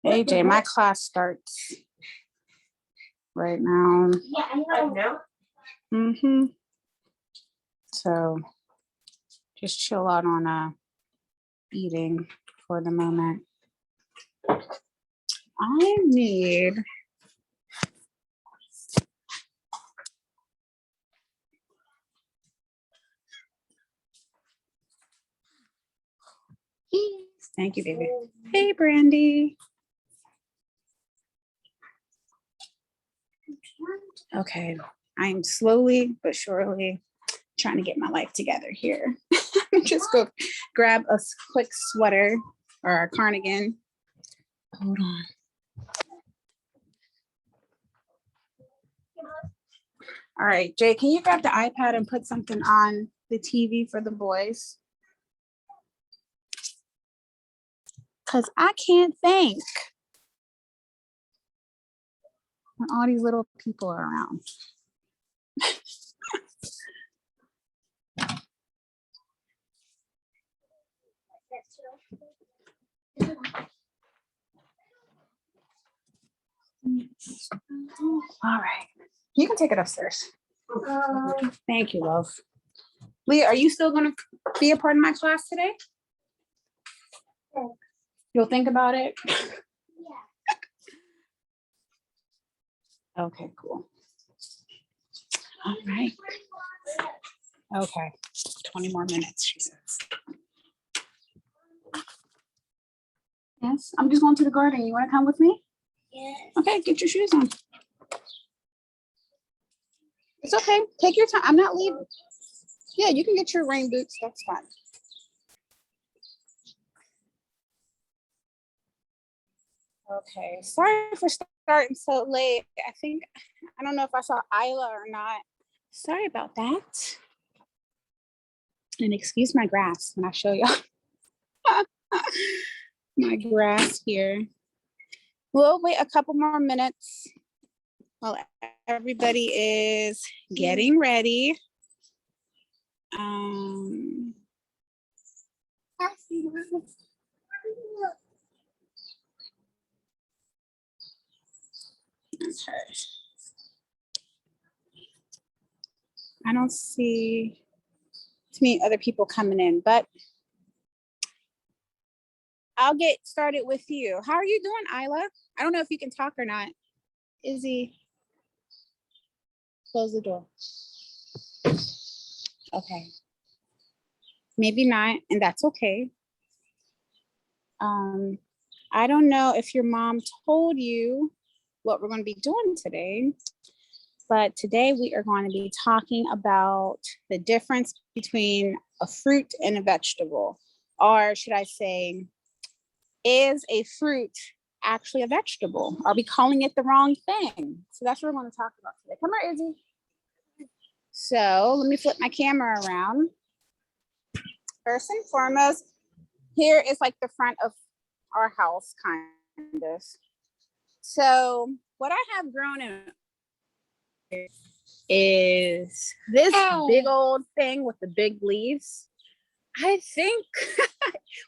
AJ, my class starts right now. Yeah, I know. Mm-hmm. So just chill out on eating for the moment. I need thank you, baby. Hey, Brandy. Okay, I'm slowly but surely trying to get my life together here. Just go grab a quick sweater or a cardigan. Hold on. All right, Jay, can you grab the iPad and put something on the TV for the boys? Because I can't think when all these little people are around. All right, you can take it upstairs. Thank you, love. Leah, are you still going to be a part of my class today? You'll think about it? Yeah. Okay, cool. All right. Okay, 20 more minutes, she says. Yes, I'm just going to the garden. You want to come with me? Yes. Okay, get your shoes on. It's okay. Take your time. I'm not leaving. Yeah, you can get your rain boots. That's fine. Okay, sorry for starting so late. I don't know if I saw Isla or not. Sorry about that. And excuse my grass when I show y'all my grass here. We'll wait a couple more minutes while everybody is getting ready. Okay. I don't see too many other people coming in, but I'll get started with you. How are you doing, Isla? I don't know if you can talk or not. Izzy, close the door. Okay. Maybe not, and that's okay. I don't know if your mom told you what we're going to be doing today, but today we are going to be talking about the difference between a fruit and a vegetable, or should I say, is a fruit actually a vegetable? Are we calling it the wrong thing? So that's what we're going to talk about today. Come here, Izzy. So let me flip my camera around. First and foremost, here is like the front of our house, kind of. So what I have grown in is this big old thing with the big leaves. I think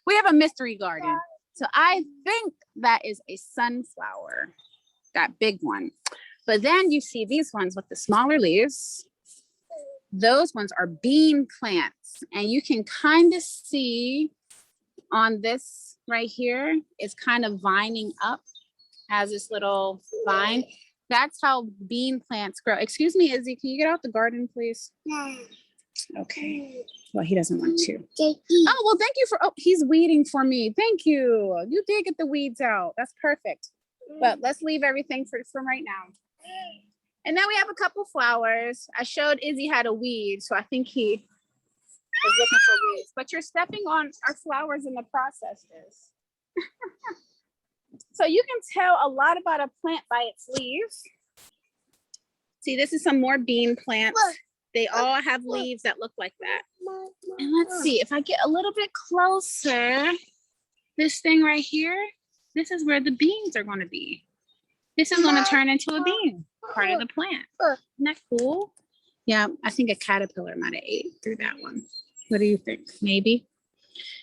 we have a mystery garden. So I think that is a sunflower, that big one. But then you see these ones with the smaller leaves. Those ones are bean plants. And you can kind of see on this right here, it's kind of vining up, has this little vine. That's how bean plants grow. Excuse me, Izzy, can you get out the garden, please? Yeah. Okay. Well, he doesn't want to. Oh, well, thank you for, he's weeding for me. Thank you. You did get the weeds out. That's perfect. But let's leave everything for right now. And then we have a couple flowers. I showed Izzy how to weed, so I think he is looking for weeds. But you're stepping on our flowers in the process is. So you can tell a lot about a plant by its leaves. See, this is some more bean plants. They all have leaves that look like that. And let's see, if I get a little bit closer, this thing right here, this is where the beans are going to be. This is going to turn into a bean, part of the plant. Isn't that cool? Yeah, I think a caterpillar might have ate through that one. What do you think? Maybe?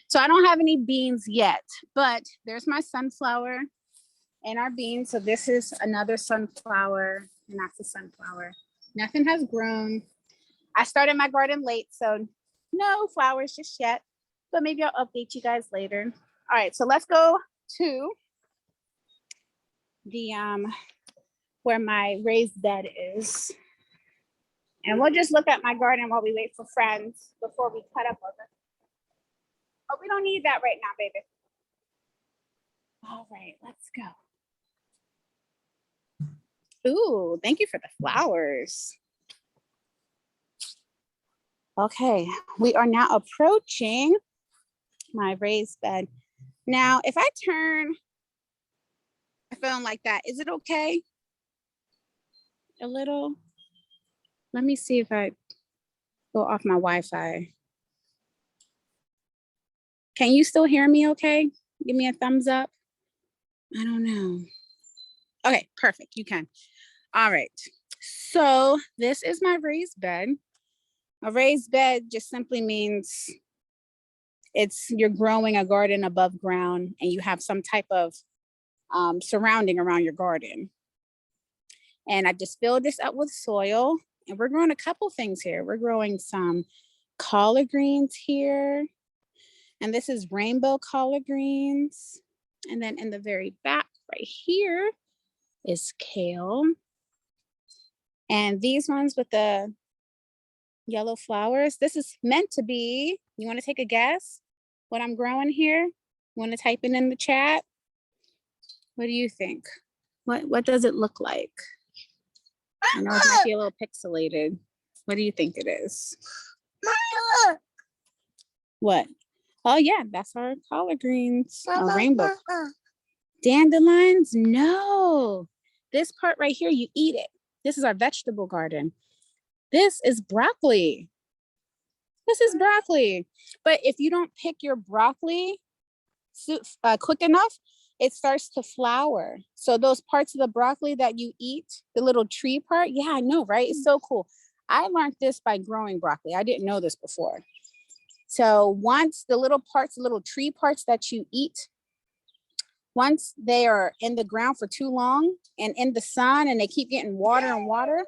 So I don't have any beans yet, but there's my sunflower and our beans. So this is another sunflower, and that's a sunflower. Nothing has grown. I started my garden late, so no flowers just yet, but maybe I'll update you guys later. All right, so let's go to the where my raised bed is. And we'll just look at my garden while we wait for friends before we cut up over. Oh, we don't need that right now, baby. All right, let's go. Ooh, thank you for the flowers. Okay, we are now approaching my raised bed. Now, if I turn my phone like that, is it okay? A little? Let me see if I go off my Wi-Fi. Can you still hear me okay? Give me a thumbs up. I don't know. Okay, perfect, you can. All right, so this is my raised bed. A raised bed just simply means you're growing a garden above ground and you have some type of surrounding around your garden. And I just filled this up with soil, and we're growing a couple things here. We're growing some collard greens here, and this is rainbow collard greens. And then in the very back right here is kale. And these ones with the yellow flowers, this is meant to be, you want to take a guess what I'm growing here? You want to type it in the chat? What do you think? What does it look like? I know it might be a little pixelated. What do you think it is? What? Oh yeah, that's our collard greens, our rainbow. Dandelions? No. This part right here, you eat it. This is our vegetable garden. This is broccoli. This is broccoli. But if you don't pick your broccoli quick enough, it starts to flower. So those parts of the broccoli that you eat, the little tree part, yeah, I know, right? It's so cool. I learned this by growing broccoli. I didn't know this before. So once the little parts, the little tree parts that you eat, once they are in the ground for too long and in the sun and they keep getting water and water,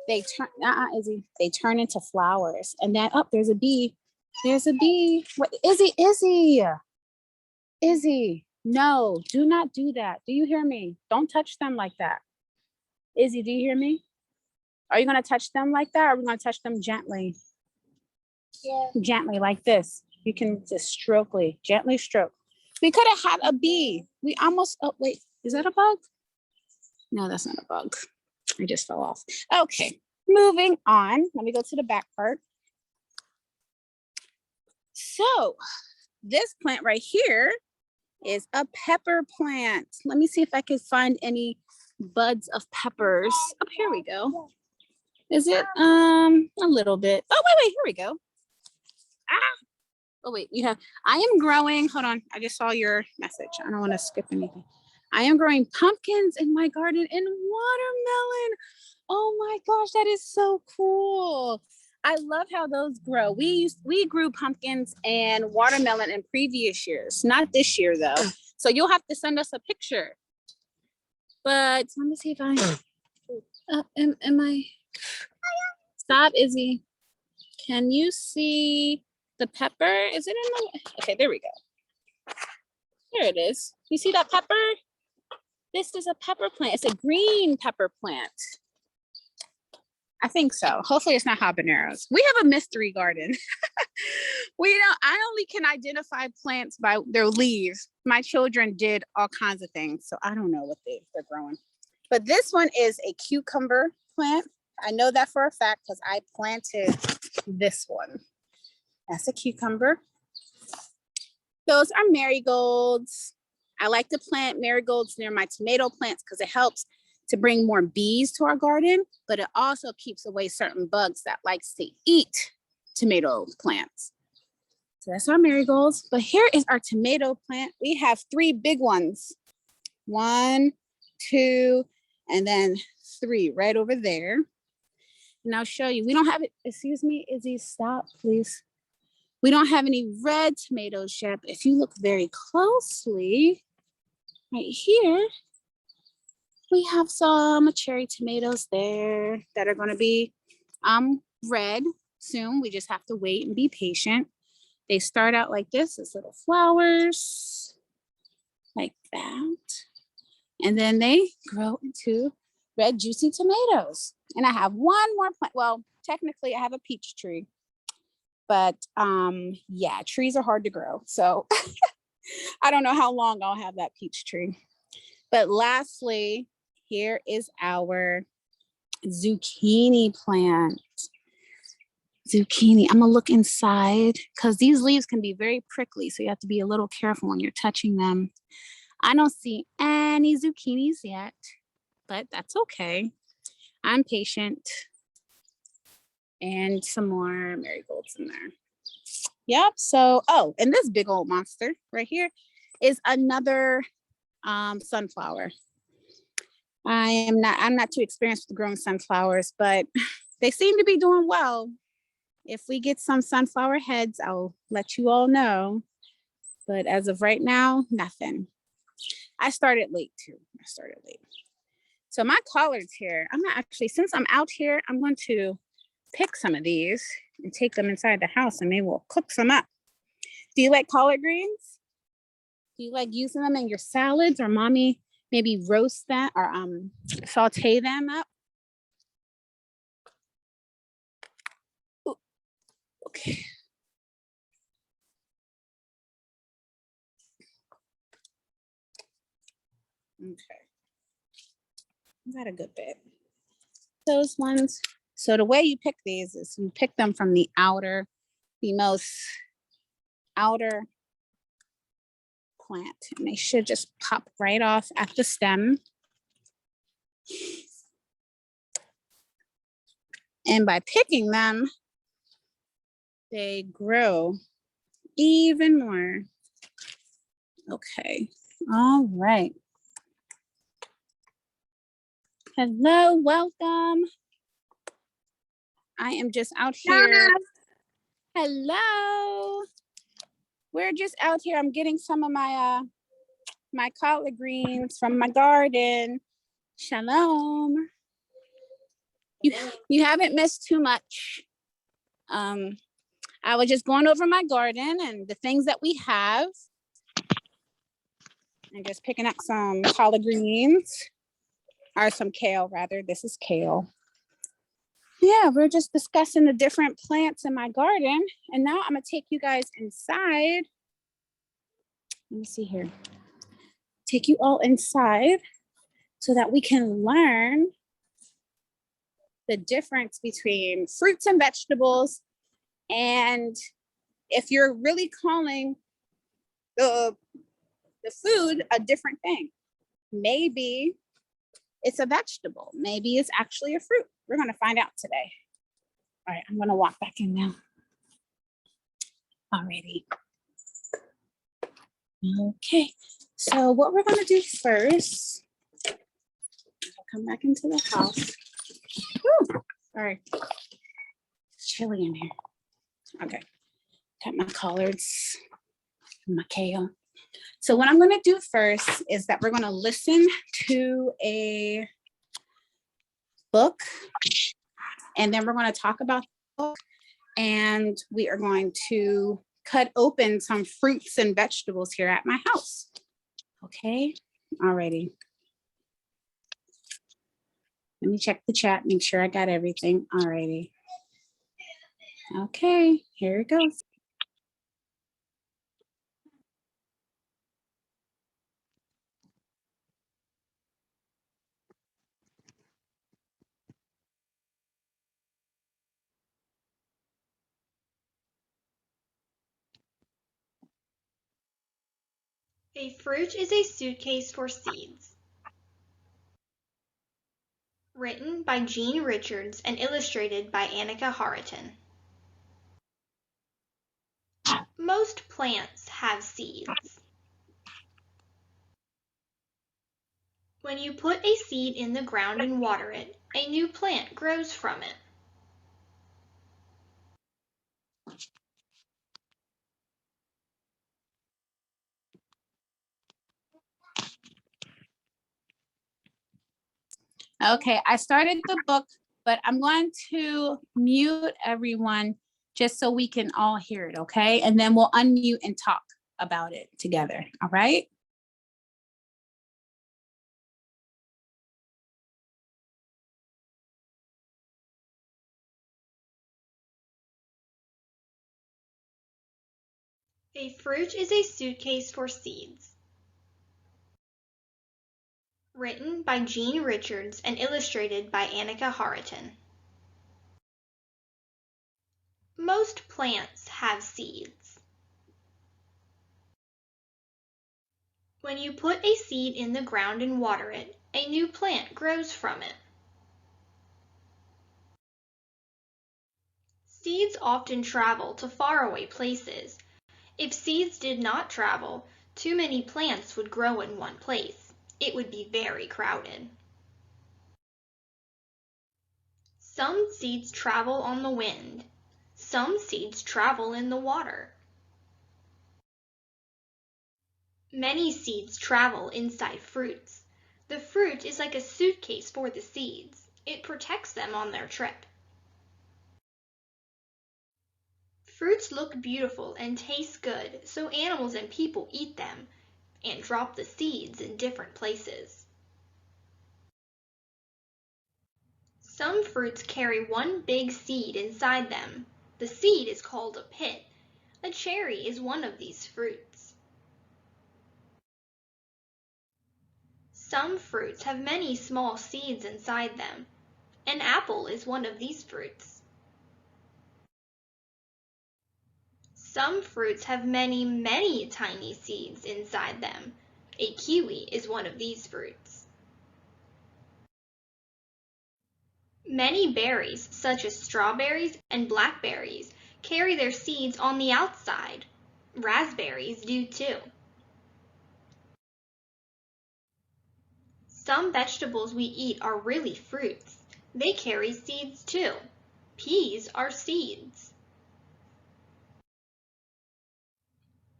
they turn, Izzy, they turn into flowers. And then, oh, there's a bee. There's a bee. What, Izzy, no, do not do that. Do you hear me? Don't touch them like that. Izzy, do you hear me? Are you gonna touch them like that? Or are we gonna touch them gently? Yeah. Gently, like this. You can just gently stroke. We could have had a bee. We almost, oh wait, is that a bug? No, that's not a bug. I just fell off. Okay, moving on. Let me go to the back part. So this plant right here is a pepper plant. Let me see if I can find any buds of peppers. Oh, here we go. Is it a little bit? Oh, wait, here we go. Oh wait, I am growing, hold on, I just saw your message. I don't want to skip anything. I am growing pumpkins in my garden and watermelon. Oh my gosh, that is so cool. I love how those grow. We grew pumpkins and watermelon in previous years, not this year though. So you'll have to send us a picture. But let me see if I, am I, stop, Izzy. Can you see the pepper? Is it in the, okay, there we go. There it is. You see that pepper? This is a pepper plant. It's a green pepper plant. I think so. Hopefully it's not habaneros. We have a mystery garden. I only can identify plants by their leaves. My children did all kinds of things, so I don't know what they're growing. But this one is a cucumber plant. I know that for a fact because I planted this one. That's a cucumber. Those are marigolds. I like to plant marigolds near my tomato plants because it helps to bring more bees to our garden, but it also keeps away certain bugs that likes to eat tomato plants. So that's our marigolds. But here is our tomato plant. We have 3 big ones. 1, 2, and then 3 right over there. And I'll show you. We don't have it. Excuse me, Izzy, stop, please. We don't have any red tomatoes yet, but if you look very closely, right here, we have some cherry tomatoes there that are going to be red soon. We just have to wait and be patient. They start out like this as little flowers, like that. And then they grow into red juicy tomatoes. And I have one more plant. Well, technically I have a peach tree, but yeah, trees are hard to grow. So I don't know how long I'll have that peach tree. But lastly, here is our zucchini plant. Zucchini. I'm gonna look inside because these leaves can be very prickly, so you have to be a little careful when you're touching them. I don't see any zucchinis yet, but that's okay. I'm patient. And some more marigolds in there. Yep. So, oh, and this big old monster right here is another sunflower. I'm not too experienced with growing sunflowers, but they seem to be doing well. If we get some sunflower heads, I'll let you all know. But as of right now, nothing. I started late too. So my collards here, I'm not actually, since I'm out here, I'm going to pick some of these and take them inside the house and maybe we'll cook some up. Do you like collard greens? Do you like using them in your salads, or mommy maybe roast them or saute them up? Ooh, okay. Okay. Got a good bit. Those ones. So the way you pick these is you pick them from the most outer plant, and they should just pop right off at the stem. And by picking them, they grow even more. Okay. All right. Hello, welcome. I am just out here. Hello. We're just out here. I'm getting some of my my collard greens from my garden. Shalom. You haven't missed too much. I was just going over my garden and the things that we have. And just picking up some collard greens, or some kale rather. This is kale. Yeah, we're just discussing the different plants in my garden. And now I'm gonna take you guys inside. Let me see here. Take you all inside so that we can learn the difference between fruits and vegetables. And if you're really calling the food a different thing, maybe it's a vegetable, maybe it's actually a fruit. We're going to find out today. All right, I'm going to walk back in now. Alrighty. Okay, so what we're going to do first, I'll come back into the house. Whew, sorry, it's chilly in here. Okay, got my collards, my kale. So what I'm going to do first is that we're going to listen to a book, and then we're going to talk about the book, and we are going to cut open some fruits and vegetables here at my house. Okay, alrighty. Let me check the chat, make sure I got everything. Alrighty. Okay, here it goes. A fruit is a suitcase for seeds. Written by Jean Richards and illustrated by Annika Hariton. Most plants have seeds. When you put a seed in the ground and water it, a new plant grows from it. Okay, I started the book, but I'm going to mute everyone just so we can all hear it, okay? And then we'll unmute and talk about it together, all right? A fruit is a suitcase for seeds. Written by Jean Richards and illustrated by Annika Hariton. Most plants have seeds. When you put a seed in the ground and water it, a new plant grows from it. Seeds often travel to faraway places. If seeds did not travel, too many plants would grow in one place. It would be very crowded. Some seeds travel on the wind. Some seeds travel in the water. Many seeds travel inside fruits. The fruit is like a suitcase for the seeds. It protects them on their trip. Fruits look beautiful and taste good, so animals and people eat them and drop the seeds in different places. Some fruits carry one big seed inside them. The seed is called a pit. A cherry is one of these fruits. Some fruits have many small seeds inside them. An apple is one of these fruits. Some fruits have many tiny seeds inside them. A kiwi is one of these fruits. Many berries, such as strawberries and blackberries, carry their seeds on the outside. Raspberries do too. Some vegetables we eat are really fruits. They carry seeds too. Peas are seeds.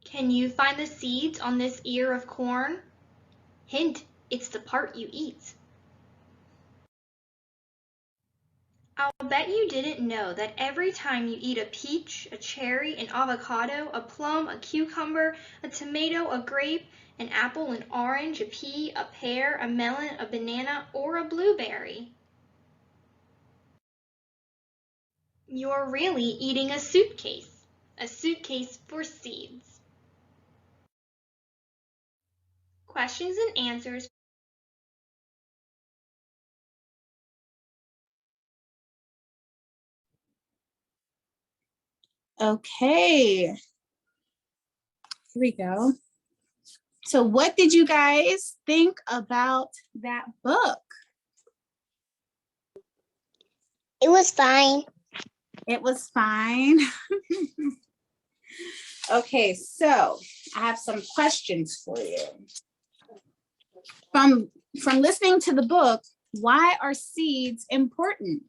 Can you find the seeds on this ear of corn? Hint, it's the part you eat. I'll bet you didn't know that every time you eat a peach, a cherry, an avocado, a plum, a cucumber, a tomato, a grape, an apple, an orange, a pea, a pear, a melon, a banana, or a blueberry, you're really eating a suitcase for seeds. Questions and answers. Okay, here we go. So what did you guys think about that book? It was fine. It was fine. Okay, so I have some questions for you. From listening to the book, why are seeds important?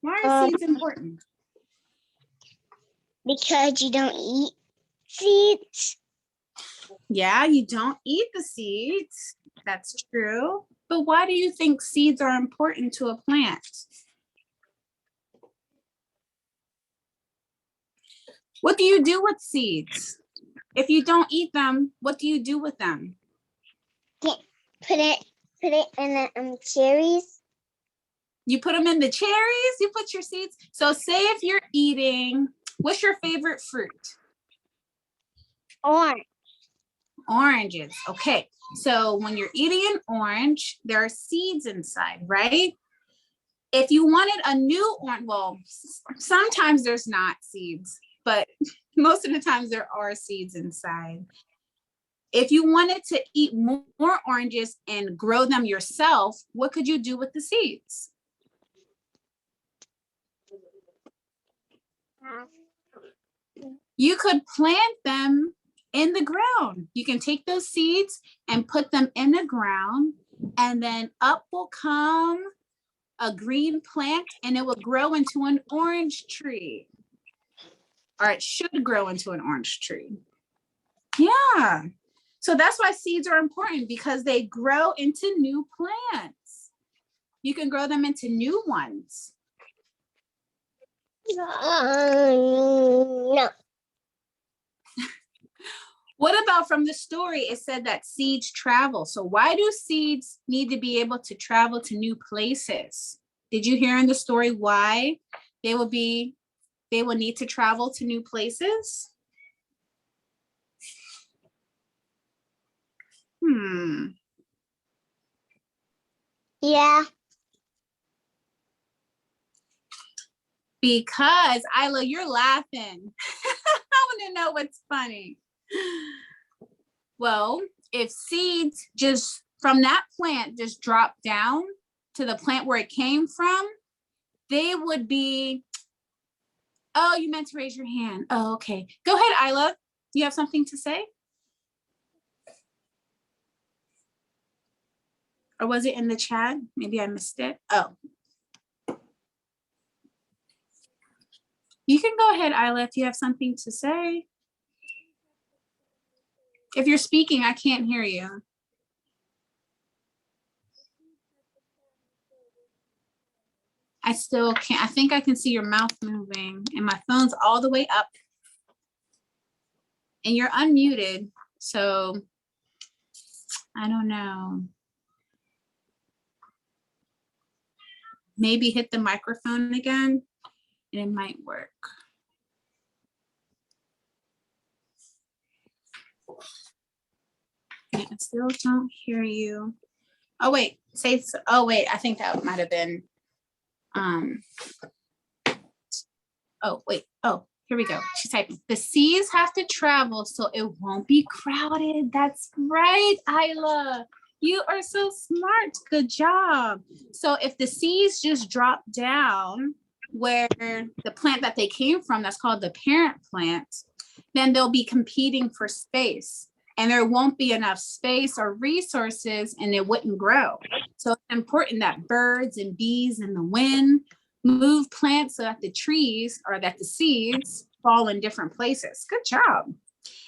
Why are seeds important? Because you don't eat seeds. Yeah, you don't eat the seeds. That's true. But why do you think seeds are important to a plant? What do you do with seeds? If you don't eat them, what do you do with them? Put it in the cherries. You put them in the cherries? You put your seeds? So say if you're eating, what's your favorite fruit? Orange. Oranges. Okay. So when you're eating an orange, there are seeds inside, right? If you wanted a new orange, well, sometimes there's not seeds, but most of the times there are seeds inside. If you wanted to eat more oranges and grow them yourself, what could you do with the seeds? You could plant them in the ground. You can take those seeds and put them in the ground, and then up will come a green plant and it will grow into an orange tree. Or it should grow into an orange tree. Yeah. So that's why seeds are important, because they grow into new plants. You can grow them into new ones. No. What about from the story? It said that seeds travel. So why do seeds need to be able to travel to new places? Did you hear in the story why they will need to travel to new places? Yeah. Because Isla, you're laughing. I want to know what's funny. Well, if seeds just from that plant just drop down to the plant where it came from, they would be, oh, you meant to raise your hand. Oh, okay. Go ahead, Isla. Do you have something to say? Or was it in the chat? Maybe I missed it. Oh. You can go ahead, Isla, if you have something to say. If you're speaking, I can't hear you. I still can't. I think I can see your mouth moving, and my phone's all the way up. And you're unmuted, so I don't know. Maybe hit the microphone again, and it might work. Yeah, I still don't hear you. Oh wait, oh wait, I think that might have been, oh wait, oh, here we go. She's typing. The seeds have to travel so it won't be crowded. That's right, Isla. You are so smart. Good job. So if the seeds just drop down where the plant that they came from, that's called the parent plant, then they'll be competing for space. And there won't be enough space or resources, and it wouldn't grow. So it's important that birds and bees and the wind move plants so that the trees or that the seeds fall in different places. Good job.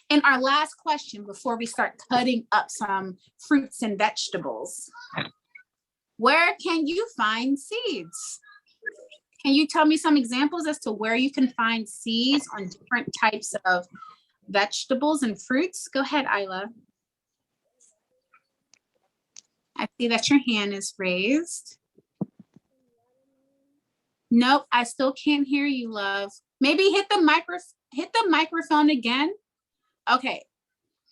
And our last question before we start cutting up some fruits and vegetables. Where can you find seeds? Can you tell me some examples as to where you can find seeds on different types of vegetables and fruits? Go ahead, Isla. I see that your hand is raised. Nope, I still can't hear you, love. Maybe hit the microphone again. Okay.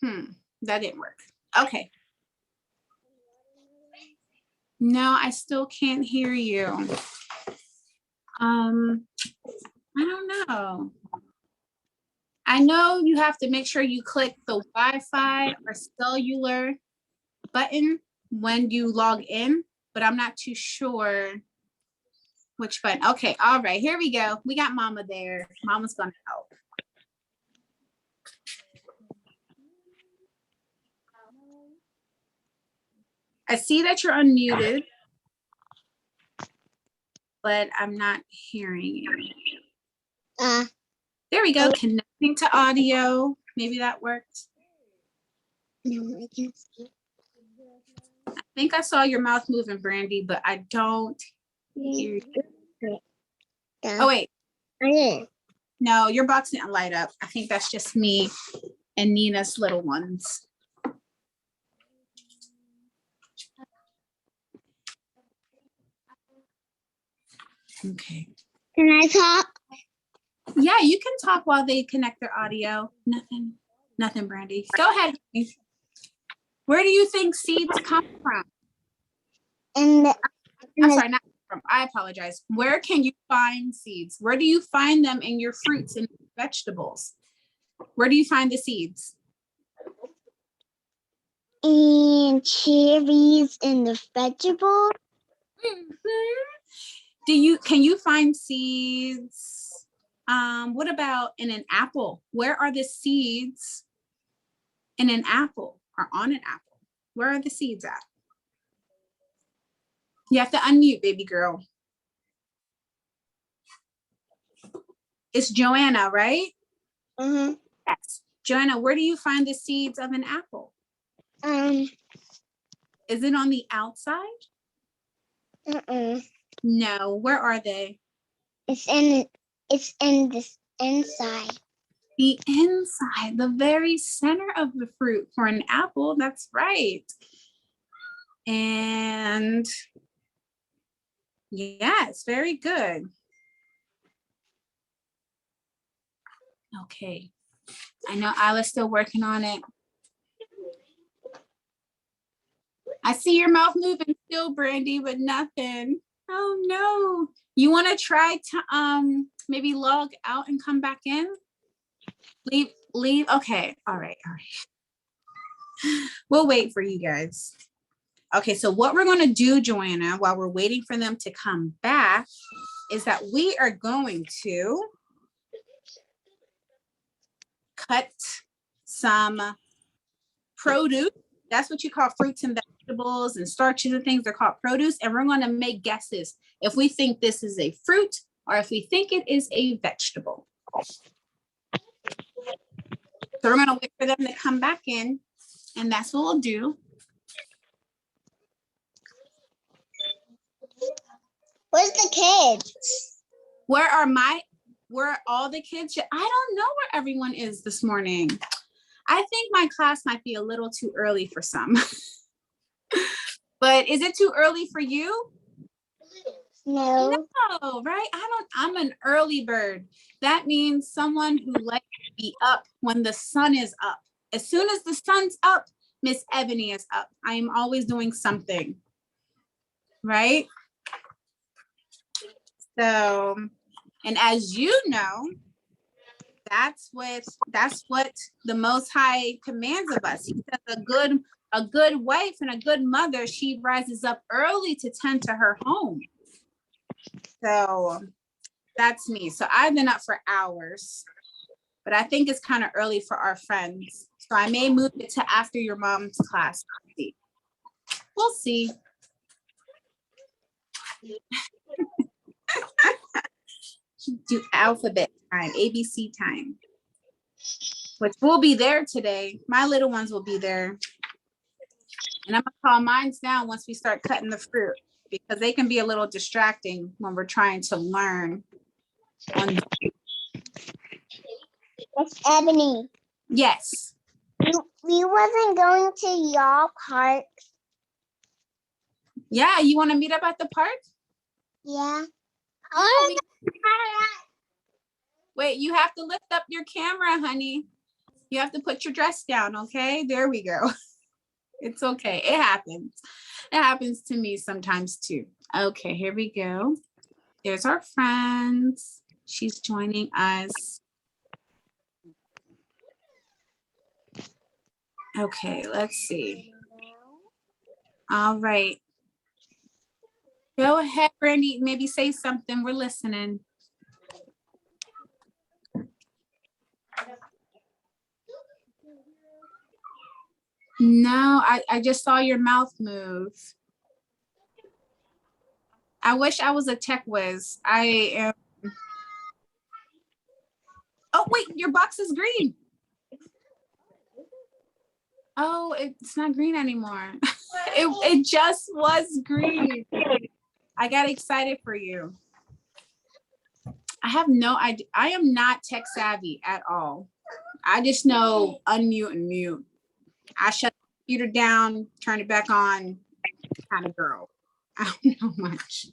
That didn't work. Okay. No, I still can't hear you. I don't know. I know you have to make sure you click the Wi-Fi or cellular button when you log in, but I'm not too sure which button. Okay, all right, here we go. We got Mama there. Mama's gonna help. I see that you're unmuted, but I'm not hearing you. There we go, connecting to audio. Maybe that worked. No, I can't see. I think I saw your mouth moving, Brandy, but I don't hear you. Oh, wait. No, your box didn't light up. I think that's just me and Nina's little ones. Okay. Can I talk? Yeah, you can talk while they connect their audio. Nothing, Brandy. Go ahead. Where do you think seeds come from? I'm sorry, not from. I apologize. Where can you find seeds? Where do you find them in your fruits and vegetables? Where do you find the seeds? And cherries and the vegetables. Can you find seeds? What about in an apple? Where are the seeds in an apple or on an apple? Where are the seeds at? You have to unmute, baby girl. It's Joanna, right? Mm-hmm. Yes. Joanna, where do you find the seeds of an apple? Is it on the outside? No. Where are they? It's in this inside. The inside, the very center of the fruit for an apple. That's right. And yes, very good. Okay. I know Isla's still working on it. I see your mouth moving still, Brandy, but nothing. Oh no. You want to try to maybe log out and come back in? Leave. Okay. All right. We'll wait for you guys. Okay, so what we're going to do, Joanna, while we're waiting for them to come back, is that we are going to cut some produce. That's what you call fruits and vegetables and starches and things. They're called produce. And we're going to make guesses if we think this is a fruit or if we think it is a vegetable. So we're going to wait for them to come back in. And that's what we'll do. Where's the kids? Where are all the kids? I don't know where everyone is this morning. I think my class might be a little too early for some. But is it too early for you? No. No, right? I'm an early bird. That means someone who likes to be up when the sun is up. As soon as the sun's up, Miss Ebony is up. I am always doing something, right? So, and as you know, that's what the Most High commands of us. He says a good wife and a good mother, she rises up early to tend to her home. So that's me. So I've been up for hours, but I think it's kind of early for our friends. So I may move it to after your mom's class. We'll see. Do alphabet time, ABC time, which will be there today. My little ones will be there. And I'm gonna call mine down once we start cutting the fruit because they can be a little distracting when we're trying to learn. It's Ebony. Yes. We wasn't going to y'all park. Yeah, you want to meet up at the park? Yeah. Oh, wait, you have to lift up your camera, honey. You have to put your dress down, okay? There we go. It's okay. It happens. It happens to me sometimes too. Okay, here we go. There's our friends. She's joining us. Okay, let's see. All right. Go ahead, Brandy. Maybe say something. We're listening. No, I just saw your mouth move. I wish I was a tech whiz. I am. Oh, wait, your box is green. Oh, it's not green anymore. It just was green. I got excited for you. I have no idea. I am not tech savvy at all. I just know unmute and mute. I shut the computer down, turn it back on, kind of girl. I don't know much.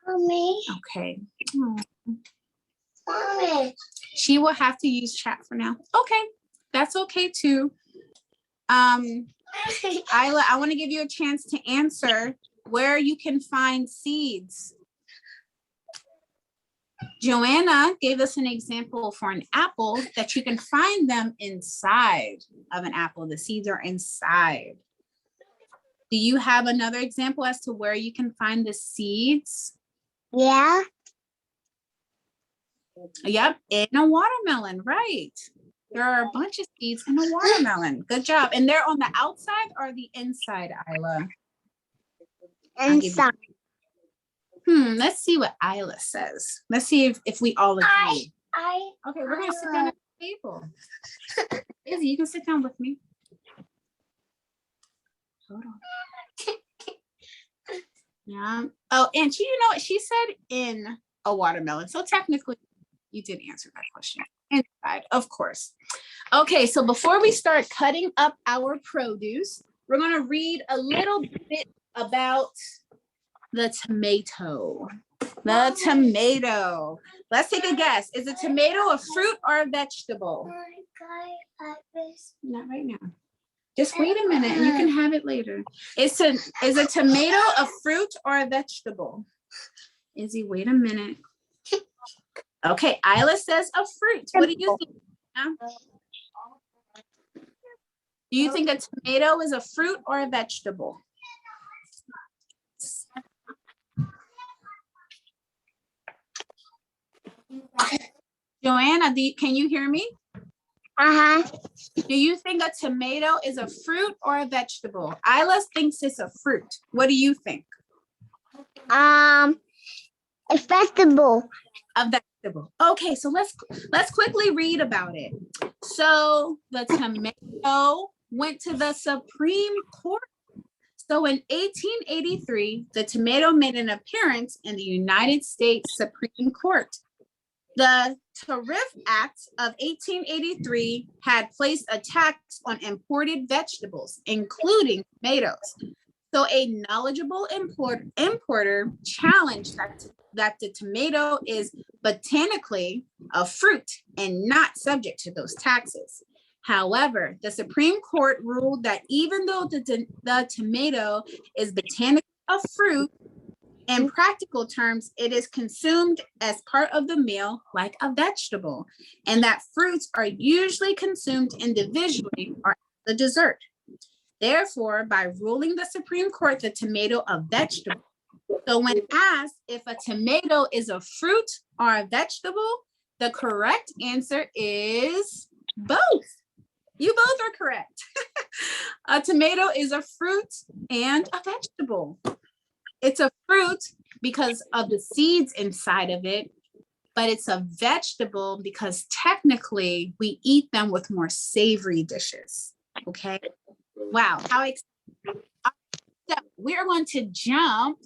Mommy. Okay. Mommy. She will have to use chat for now. Okay, that's okay too. Isla, I want to give you a chance to answer where you can find seeds. Joanna gave us an example for an apple that you can find them inside of an apple. The seeds are inside. Do you have another example as to where you can find the seeds? Yeah. Yep, in a watermelon, right. There are a bunch of seeds in a watermelon. Good job. And they're on the outside or the inside, Isla? Inside. Let's see what Isla says. Let's see if we all agree. Okay, we're gonna sit down at the table. Izzy, you can sit down with me. Hold on. Yeah. Oh, and you know what? She said in a watermelon. So technically, you did answer that question. Inside, of course. Okay, so before we start cutting up our produce, we're going to read a little bit about the tomato. The tomato. Let's take a guess. Is a tomato a fruit or a vegetable? Not right now. Just wait a minute and you can have it later. Is a tomato a fruit or a vegetable? Izzy, wait a minute. Okay, Isla says a fruit. What do you think? Do you think a tomato is a fruit or a vegetable? Joanna, can you hear me? Do you think a tomato is a fruit or a vegetable? Isla thinks it's a fruit. What do you think? A vegetable. A vegetable. Okay, so let's quickly read about it. So the tomato went to the Supreme Court. So in 1883, the tomato made an appearance in the United States Supreme Court. The Tariff Act of 1883 had placed a tax on imported vegetables, including tomatoes. So a knowledgeable importer challenged that the tomato is botanically a fruit and not subject to those taxes. However, the Supreme Court ruled that even though the tomato is botanically a fruit, in practical terms, it is consumed as part of the meal like a vegetable, and that fruits are usually consumed individually or as a dessert. Therefore, by ruling the Supreme Court the tomato a vegetable, so when asked if a tomato is a fruit or a vegetable, the correct answer is both. You both are correct. A tomato is a fruit and a vegetable. It's a fruit because of the seeds inside of it, but it's a vegetable because technically we eat them with more savory dishes. Okay. Wow. How exciting. So we are going to jump.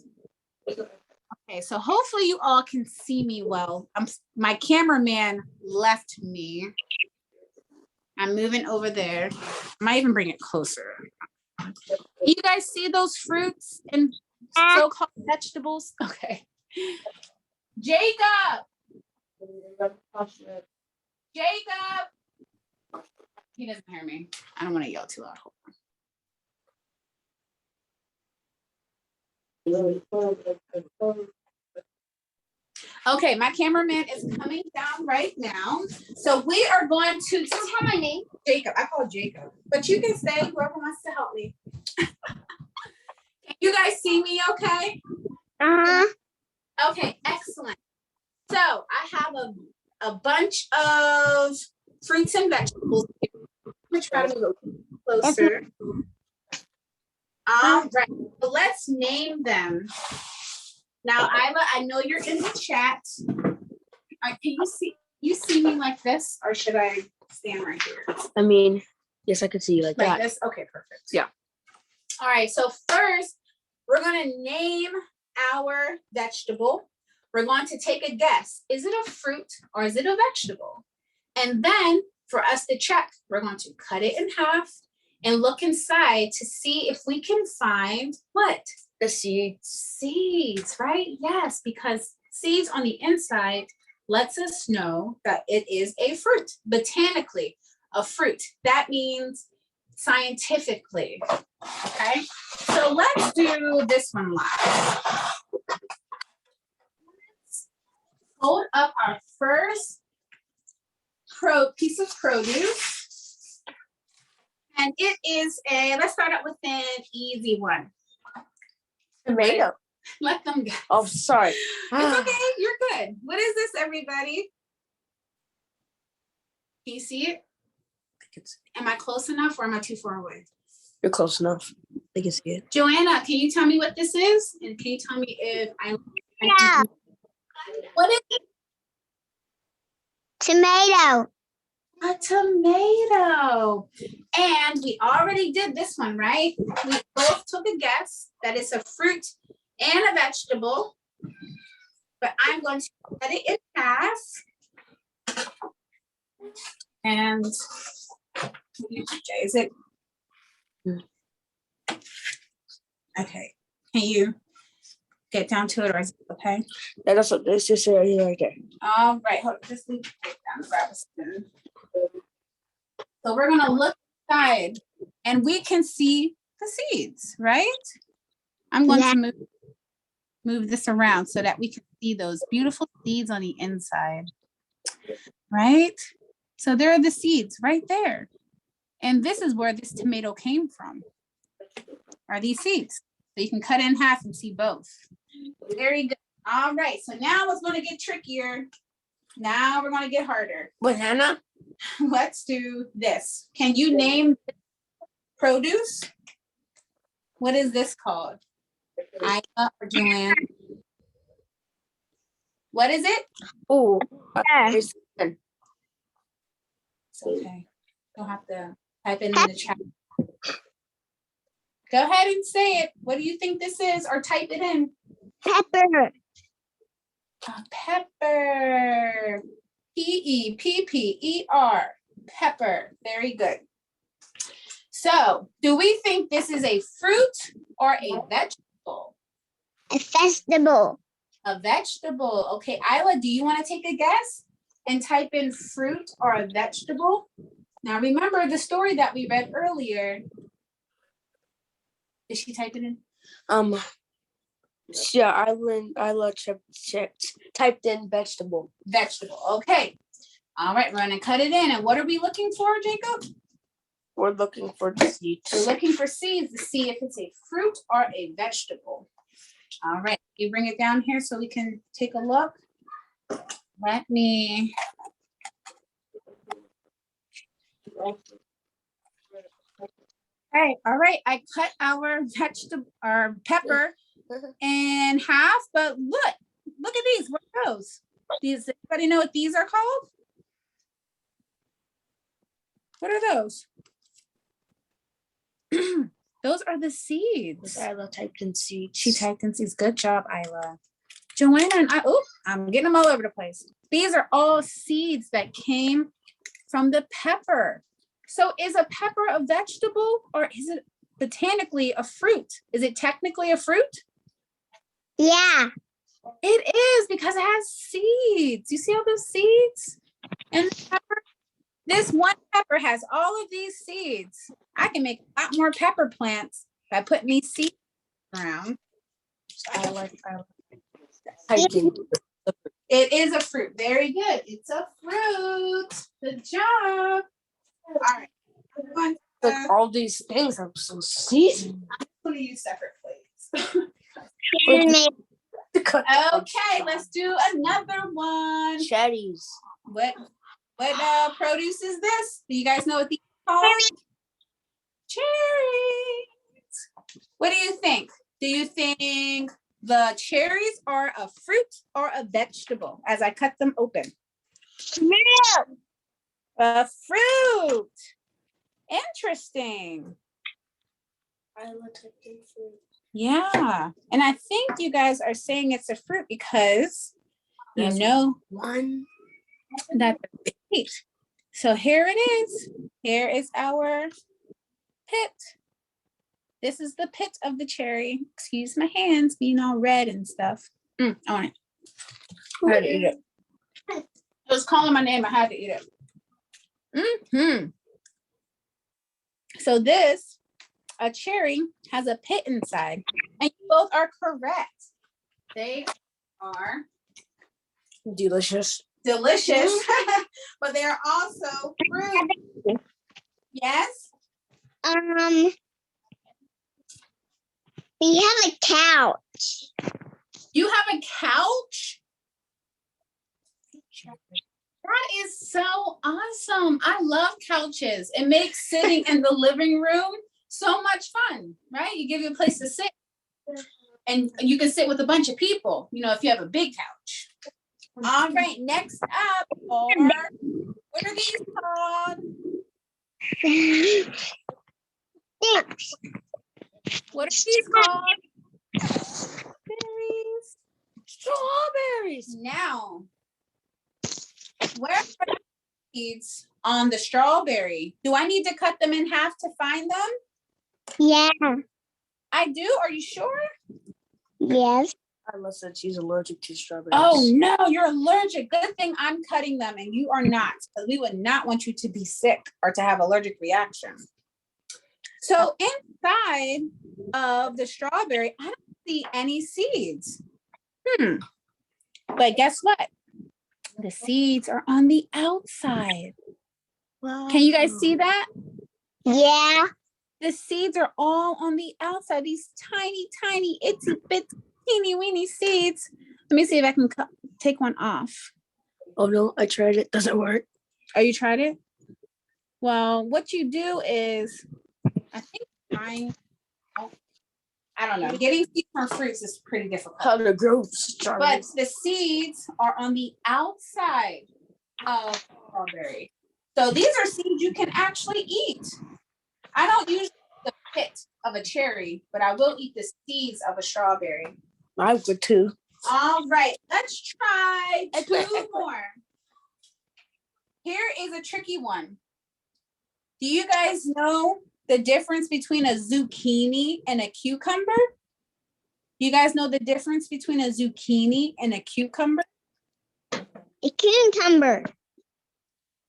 Okay, so hopefully you all can see me well. My cameraman left me. I'm moving over there. I might even bring it closer. You guys see those fruits and so-called vegetables? Okay. Jacob! Jacob! He doesn't hear me. I don't want to yell too loud. Okay, my cameraman is coming down right now. So we are going to tell my name. Jacob. I call Jacob. But you can say whoever wants to help me. Can you guys see me okay? Okay, excellent. So I have a bunch of fruits and vegetables. I'm going to try to move closer. All right, so let's name them. Now, Isla, I know you're in the chat. Can you see me like this, or should I stand right here? I mean, yes, I could see you like that. This? Okay, perfect. Yeah. All right, so first, we're going to name our vegetable. We're going to take a guess. Is it a fruit or is it a vegetable? And then for us to check, we're going to cut it in half and look inside to see if we can find what? The seeds. Seeds, right? Yes, because seeds on the inside lets us know that it is a fruit, botanically a fruit. That means scientifically, okay? So let's do this one last. Let's hold up our first piece of produce. And it is let's start out with an easy one. Tomato. Let them go. Oh, sorry. It's okay. You're good. What is this, everybody? Can you see it? Am I close enough or am I too far away? You're close enough. I can see it. Joanna, can you tell me what this is? And can you tell me if Yeah. What is it? Tomato. A tomato. And we already did this one, right? We both took a guess that it's a fruit and a vegetable. But I'm going to cut it in half. And is it? Okay. Can you get down to it, or is it okay? That's what this is right here, right there. All right, hold on, just leave it down, grab a spoon. So we're gonna look inside and we can see the seeds, right? I'm going to move this around so that we can see those beautiful seeds on the inside, right? So there are the seeds right there. And this is where this tomato came from, are these seeds. So you can cut it in half and see both. Very good. All right, so now it's gonna get trickier. Now we're gonna get harder. Banana? Let's do this. Can you name produce? What is this called? Ida or Joanne? What is it? Oh, It's okay. Don't have to type it in the chat. Go ahead and say it. What do you think this is? Or type it in. Pepper. A pepper. P-E-P-P-E-R. Pepper. Very good. So, do we think this is a fruit or a vegetable? A vegetable. A vegetable. Okay, Isla, do you want to take a guess and type in fruit or a vegetable? Now, remember the story that we read earlier. Did she type it in? Yeah, Isla checked, typed in vegetable. Vegetable. Okay. All right, we're gonna cut it in. And what are we looking for, Jacob? We're looking for the seeds. We're looking for seeds to see if it's a fruit or a vegetable. All right, you bring it down here so we can take a look. Let me. Okay, all right, I cut our vegetable, our pepper in half, but look at these. What are those? These, anybody know what these are called? What are those? Those are the seeds. Isla typed in seeds. She typed in seeds. Good job, Isla. Joanna and I, I'm getting them all over the place. These are all seeds that came from the pepper. So is a pepper a vegetable or is it botanically a fruit? Is it technically a fruit? Yeah. It is because it has seeds. You see all those seeds? And the pepper, this one pepper has all of these seeds. I can make a lot more pepper plants by putting these seeds around. I like it is a fruit. Very good. It's a fruit. Good job. All right. Look, all these things are so seeds. I'm going to use separate plates. Okay, let's do another one. Cherries. What produce is this? Do you guys know what these are called? Cherries. What do you think? Do you think the cherries are a fruit or a vegetable as I cut them open? Fruit. A fruit. Interesting. Yeah. And I think you guys are saying it's a fruit because you know that the pit. So here it is. Here is our pit. This is the pit of the cherry. Excuse my hands being all red and stuff. I want it. I had to eat it. It was calling my name. I had to eat it. So this, a cherry, has a pit inside. And you both are correct. They are delicious. Delicious. But they are also fruit. Yes? We have a couch. You have a couch? That is so awesome. I love couches. It makes sitting in the living room so much fun, right? You give you a place to sit. And you can sit with a bunch of people, you know, if you have a big couch. All right, next up are, What are these called? Six. What are these called? Berries. Strawberries. Now, where are the seeds on the strawberry? Do I need to cut them in half to find them? Yeah. I do. Are you sure? Yes. Isla said she's allergic to strawberries. Oh no, you're allergic. Good thing I'm cutting them and you are not, because we would not want you to be sick or to have allergic reaction. So inside of the strawberry, I don't see any seeds. But guess what? The seeds are on the outside. Wow. Can you guys see that? Yeah. The seeds are all on the outside. These tiny, tiny, itsy bitsy, teeny weeny seeds. Let me see if I can take one off. Oh no, I tried it. Doesn't work. Oh, you tried it? Well, what you do is, I think I don't know. Getting seeds from fruits is pretty difficult. How to grow But strawberries. the seeds are on the outside of strawberry. So these are seeds you can actually eat. I don't usually eat the pit of a cherry, but I will eat the seeds of a strawberry. I would too. All right, let's try two more. Here is a tricky one. Do you guys know the difference between a zucchini and a cucumber? You guys know the difference between a zucchini and a cucumber? A cucumber.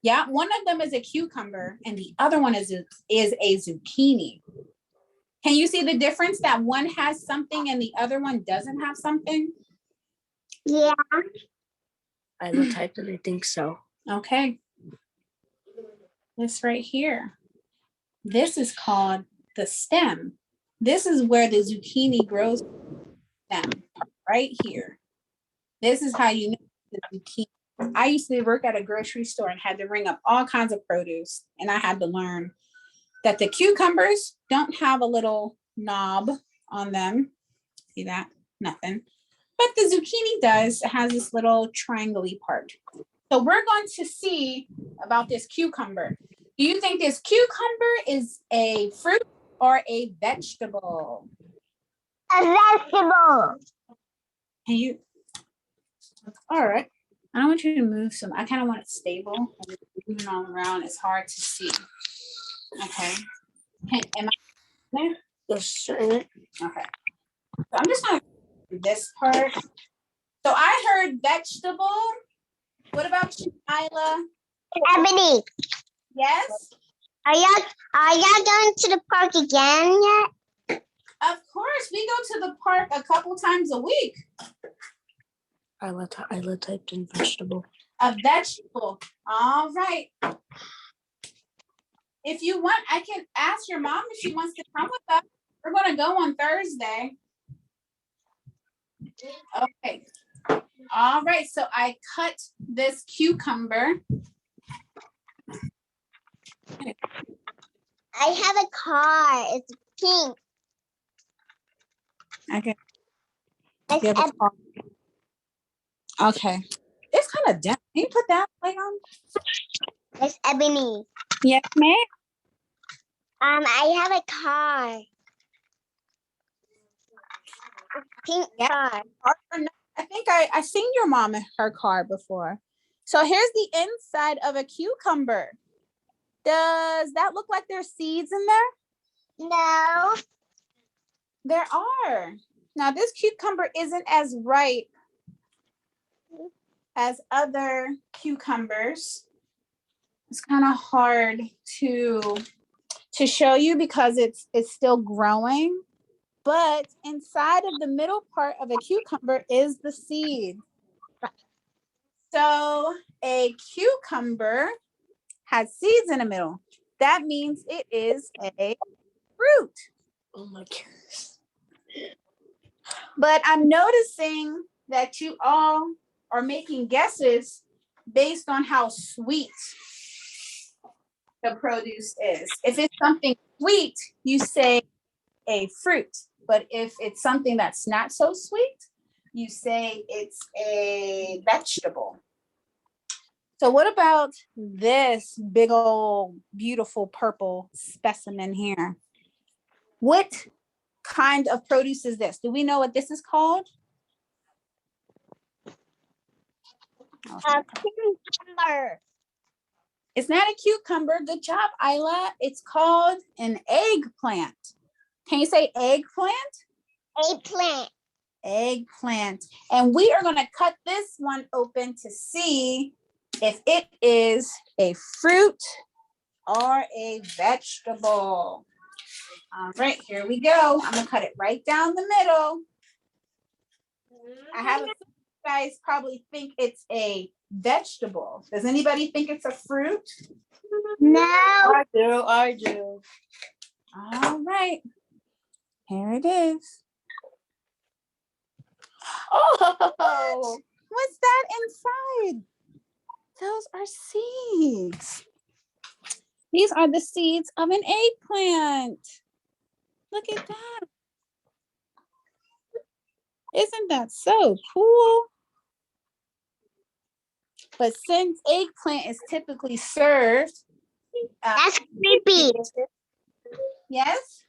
Yeah, one of them is a cucumber and the other one is a zucchini. Can you see the difference that one has something and the other one doesn't have something? Yeah. Isla typed it. I think so. Okay. This right here. This is called the stem. This is where the zucchini grows. Stem right here. This is how you know the zucchini. I used to work at a grocery store and had to ring up all kinds of produce, and I had to learn that the cucumbers don't have a little knob on them. See that? Nothing. But the zucchini does. It has this little triangle-y part. So we're going to see about this cucumber. Do you think this cucumber is a fruit or a vegetable? A vegetable. Can you? All right. I don't want you to move some. I kind of want it stable. Moving all around, it's hard to see. Okay. Am I there? Yes. Okay. So I'm just gonna do this part. So I heard vegetable. What about you, Isla? Ebony. Yes? Are y'all going to the park again yet? Of course. We go to the park a couple times a week. Isla typed in vegetable. A vegetable. All right. If you want, I can ask your mom if she wants to come with us. We're going to go on Thursday. Okay. All right. So I cut this cucumber. I have a car. It's pink. Okay. It's You have a car. Okay. It's kind of dim. Can you put that light on? It's Ebony. Yes, ma'am. I have a car. Pink Yeah. car. I think I seen your mom in her car before. So here's the inside of a cucumber. Does that look like there's seeds in there? No. There are. Now this cucumber isn't as ripe as other cucumbers. It's kind of hard to show you because it's still growing. But inside of the middle part of a cucumber is the seed. So a cucumber has seeds in the middle. That means it is a fruit. Oh my goodness. But I'm noticing that you all are making guesses based on how sweet the produce is. If it's something sweet, you say a fruit. But if it's something that's not so sweet, you say it's a vegetable. So what about this big old beautiful purple specimen here? What kind of produce is this? Do we know what this is called? Cucumber. It's not a cucumber. Good job, Isla. It's called an eggplant. Can you say eggplant? Eggplant. Eggplant. And we are going to cut this one open to see if it is a fruit or a vegetable. All right, here we go. I'm going to cut it right down the middle. I have a feeling you guys probably think it's a vegetable. Does anybody think it's a fruit? No. I do. All right. Here it is. Oh, what's that inside? Those are seeds. These are the seeds of an eggplant. Look at that. Isn't that so cool? But since eggplant is typically served, That's creepy. yes,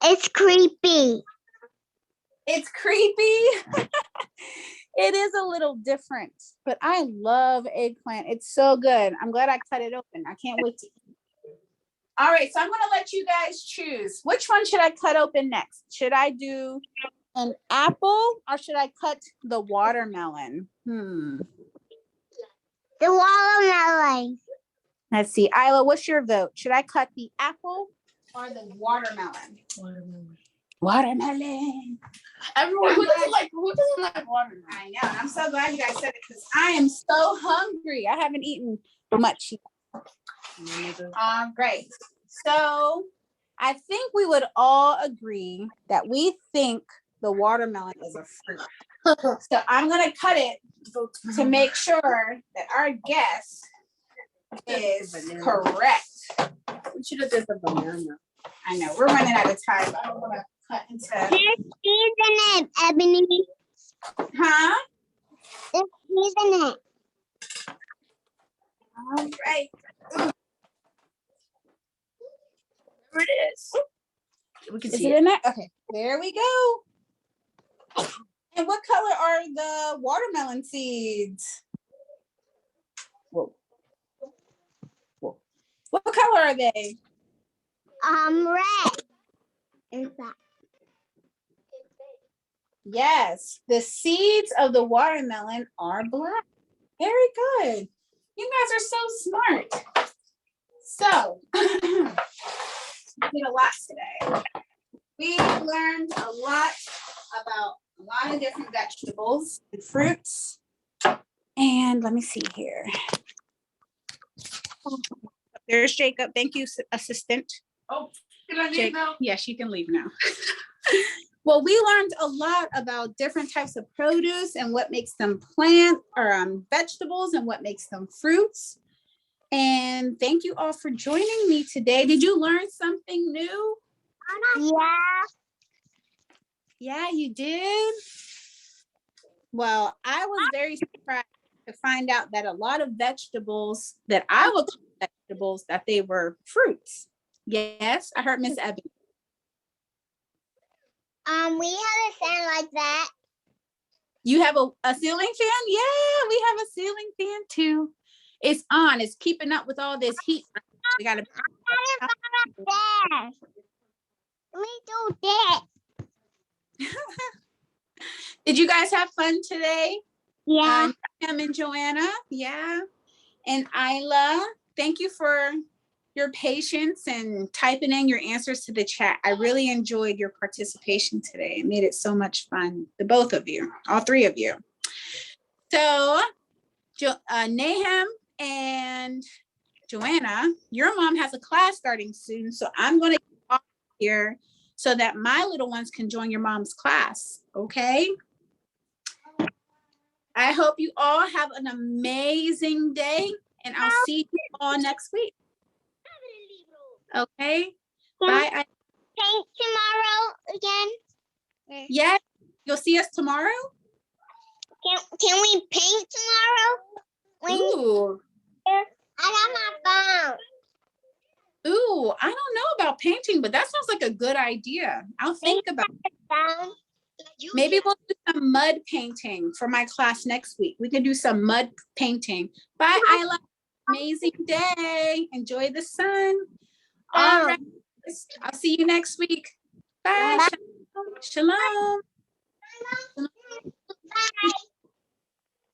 It's creepy. it's creepy. It is a little different, but I love eggplant. It's so good. I'm glad I cut it open. I can't wait to eat. All right, so I'm going to let you guys choose. Which one should I cut open next? Should I do an apple or should I cut the watermelon? The watermelon. Let's see. Isla, what's your vote? Should I cut the apple or the watermelon? Watermelon. Everyone, who doesn't like watermelon? I know. I'm so glad you guys said it because I am so hungry. I haven't eaten much yet. Great. So I think we would all agree that we think the watermelon is a fruit. So I'm going to cut it to make sure that our guess is correct. We should have did the banana. I know we're running out of time. I don't want to cut into. There's seeds in it, Ebony. Huh? There's seeds in it. All right. There it is. We can Is see it it. in there? Okay, there we go. And what color are the watermelon seeds? Whoa. Whoa. What color are they? Red. Is that? Yes, the seeds of the watermelon are black. Very good. You guys are so smart. So, we did a lot today. We learned a lot about a lot of different vegetables and fruits. And let me see here. There's Jacob. Thank you, assistant. Oh, can I leave now? Yes, you can leave now. Well, we learned a lot about different types of produce and what makes them plant or vegetables and what makes them fruits. And thank you all for joining me today. Did you learn something new? Yeah. Yeah, you did. Well, I was very surprised to find out that a lot of vegetables that I would call vegetables, that they were fruits. Yes, I heard Miss Ebony. We have a fan like that. You have a ceiling fan? Yeah, we have a ceiling fan too. It's on. It's keeping up with all this heat. We gotta. There. Let me do that. Did you guys have fun today? Yeah. Him and Joanna, yeah, and Isla. Thank you for your patience and typing in your answers to the chat. I really enjoyed your participation today. It made it so much fun. The both of you, all three of you. So, Nahum and Joanna, your mom has a class starting soon, so I'm going to get off here so that my little ones can join your mom's class. Okay. I hope you all have an amazing day, and I'll see you all next week. Okay. Bye. Paint tomorrow again. Yes. You'll see us tomorrow. Can we paint tomorrow? Ooh. I got my phone. Ooh, I don't know about painting, but that sounds like a good idea. I'll think about it. Phone. Maybe we'll do some mud painting for my class next week. We can do some mud painting. Bye, Isla. Amazing day. Enjoy the sun. All right. I'll see you next week. Bye. Bye. Shalom. Shalom. Bye.